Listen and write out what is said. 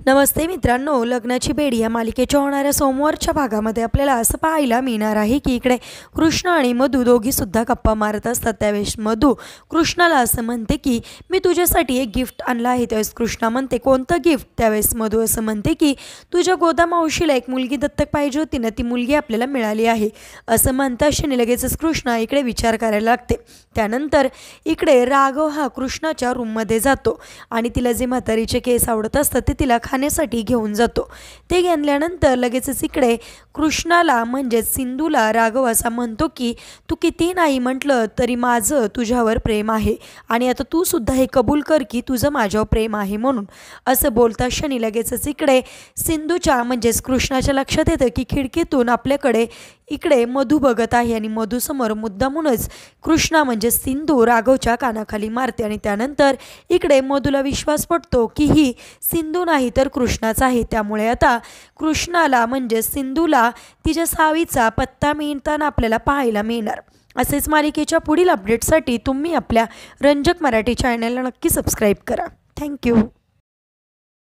नमस्ते मित्रांनो, लग्नाची बेडी या मालिकेच्या होणाऱ्या सोमवारच्या भागामध्ये आपल्याला असं पाहायला मिळणार आहे की इकडे कृष्ण आणि मधू दोघीसुद्धा गप्पा मारत असतात। त्यावेळेस मधू कृष्णाला असं म्हणते की मी तुझ्यासाठी एक गिफ्ट आणलं आहे। त्यावेळेस कृष्णा म्हणते कोणतं गिफ्ट? त्यावेळेस मधू असं म्हणते की तुझ्या गोदा मावशीला एक मुलगी दत्तक पाहिजे होती ना, ती मुलगी आपल्याला मिळाली आहे असं म्हणताक्षणी लगेचच कृष्णा इकडे विचार करायला लागते। त्यानंतर इकडे राघव हा कृष्णाच्या रूममध्ये जातो आणि तिला जे म्हातारीचे केस आवडत असतात ते तिला खाण्यासाठी घेऊन जातो। ते घेतल्यानंतर लगेचच इकडे कृष्णाला म्हणजे सिंधूला राघव असा म्हणतो की तू किती नाही म्हटलं तरी माझं तुझ्यावर प्रेम आहे आणि आता तू सुद्धा हे कबूल कर की तुझं माझ्यावर प्रेम आहे म्हणून। असं बोलता क्षणी लगेचच इकडे सिंधूच्या म्हणजेच कृष्णाच्या लक्षात येतं की खिडकीतून आपल्याकडे इकडे मधू बघत आहे आणि मधूसमोर मुद्दामूनच कृष्णा म्हणजे सिंधू राघवच्या कानाखाली मारते आणि त्यानंतर इकडे मधूला विश्वास पटतो की ही सिंधू नाही तर कृष्णाच आहे। त्यामुळे आता कृष्णाला म्हणजे सिंधूला तिच्या सावीचा पत्ता मिळताना आपल्याला पाहायला मिळणार। असेच मालिकेच्या पुढील अपडेटसाठी तुम्ही आपल्या रंजक मराठी चॅनलला नक्की सबस्क्राईब करा। थँक्यू।